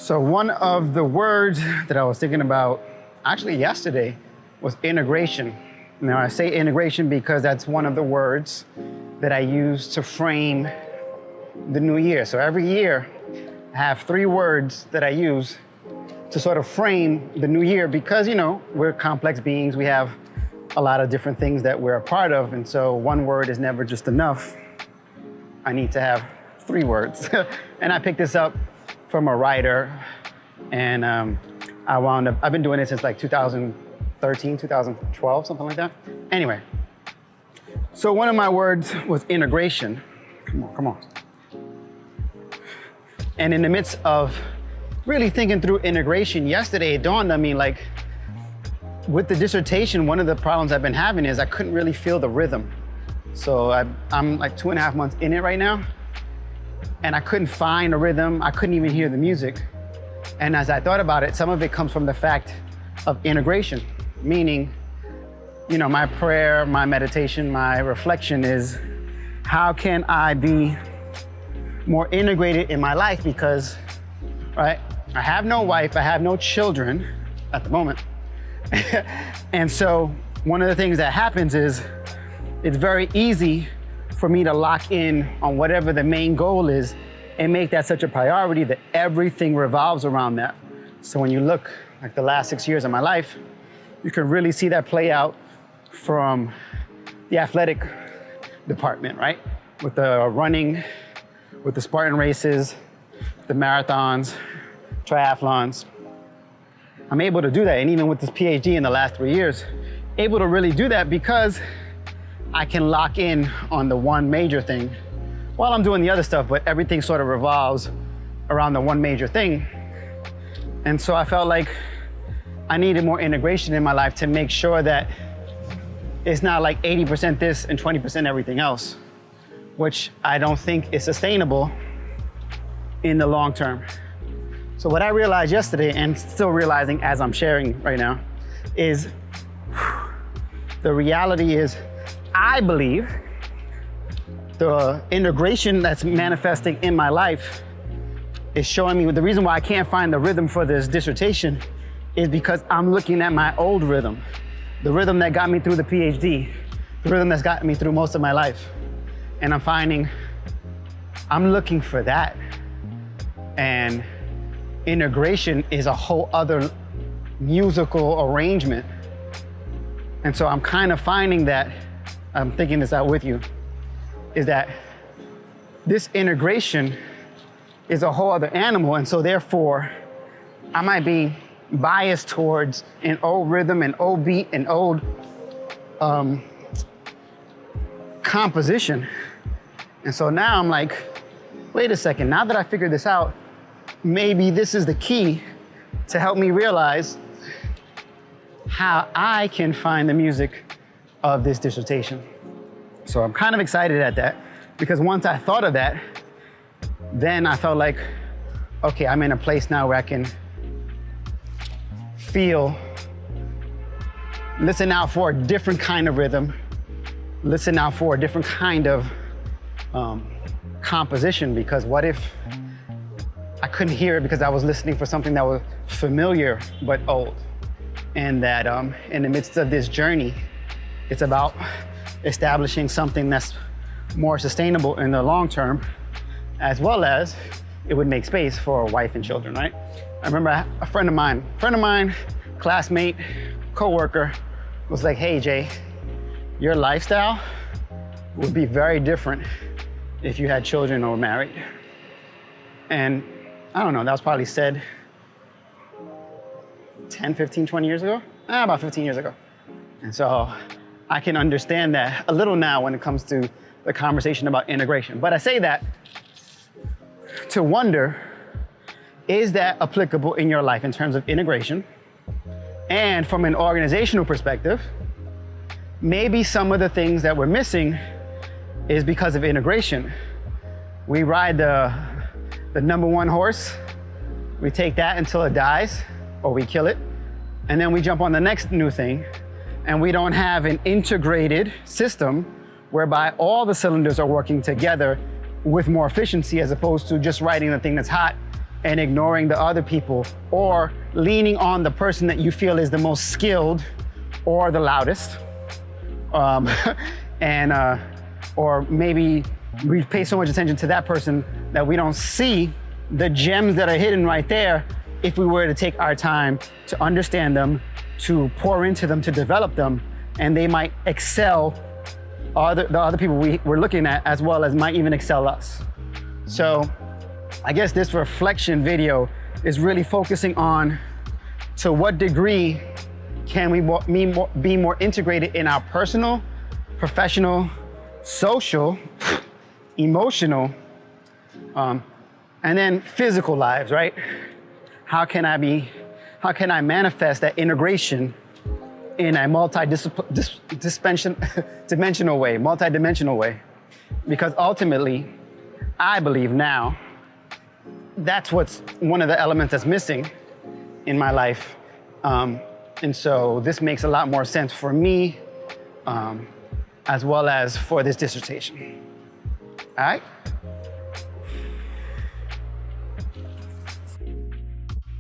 So one of the words that I was thinking about actually yesterday was integration. Now I say integration because that's one of the words that I use to frame the new year. So every year I have 3 words that I use to sort of frame the new year because, you know, we're complex beings. We have a lot of different things that we're a part of. And so one word is never just enough. I need to have 3 words. And I picked this up from a writer, and I've been doing it since like 2013, 2012, something like that. Anyway, so one of my words was integration. Come on. And in the midst of really thinking through integration, yesterday it dawned on me, like, with the dissertation, one of the problems I've been having is I couldn't really feel the rhythm. So I'm like 2.5 months in it right now, and I couldn't find a rhythm. I couldn't even hear the music. And as I thought about it, some of it comes from the fact of integration, meaning, you know, my prayer, my meditation, my reflection is, how can I be more integrated in my life? Because, right, I have no wife, I have no children at the moment. And so one of the things that happens is it's very easy for me to lock in on whatever the main goal is and make that such a priority that everything revolves around that. So when you look like the last 6 years of my life, you can really see that play out from the athletic department, right? With the running, with the Spartan races, the marathons, triathlons. I'm able to do that, and even with this PhD in the last 3 years, able to really do that because I can lock in on the one major thing while I'm doing the other stuff, but everything sort of revolves around the one major thing. And so I felt like I needed more integration in my life to make sure that it's not like 80% this and 20% everything else, which I don't think is sustainable in the long term. So what I realized yesterday, and still realizing as I'm sharing right now, is the reality is, I believe the integration that's manifesting in my life is showing me the reason why I can't find the rhythm for this dissertation is because I'm looking at my old rhythm, the rhythm that got me through the PhD, the rhythm that's got me through most of my life. And I'm finding I'm looking for that. And integration is a whole other musical arrangement. And so I'm kind of finding that, I'm thinking this out with you, is that this integration is a whole other animal. And so therefore, I might be biased towards an old rhythm, an old beat, an old composition. And so now I'm like, wait a second, now that I figured this out, maybe this is the key to help me realize how I can find the music of this dissertation. So I'm kind of excited at that, because once I thought of that, then I felt like, okay, I'm in a place now where I can feel, listen out for a different kind of rhythm, listen out for a different kind of composition, because what if I couldn't hear it because I was listening for something that was familiar but old? And that in the midst of this journey, it's about establishing something that's more sustainable in the long term, as well as it would make space for a wife and children, right? I remember a friend of mine, classmate, coworker, was like, hey Jay, your lifestyle would be very different if you had children or were married. And I don't know, that was probably said 10, 15, 20 years ago? About 15 years ago. And so I can understand that a little now when it comes to the conversation about integration. But I say that to wonder, is that applicable in your life in terms of integration? And from an organizational perspective, maybe some of the things that we're missing is because of integration. We ride the number one horse, we take that until it dies, or we kill it, and then we jump on the next new thing, and we don't have an integrated system whereby all the cylinders are working together with more efficiency, as opposed to just riding the thing that's hot and ignoring the other people, or leaning on the person that you feel is the most skilled or the loudest. Or maybe we pay so much attention to that person that we don't see the gems that are hidden right there if we were to take our time to understand them, to pour into them, to develop them, and they might excel the other people we're looking at, as well as might even excel us. So I guess this reflection video is really focusing on to what degree can we be more integrated in our personal, professional, social, emotional, and then physical lives, right? How can I manifest that integration in a multidimensional way? Because ultimately, I believe now, that's what's one of the elements that's missing in my life. And so this makes a lot more sense for me, as well as for this dissertation. All right?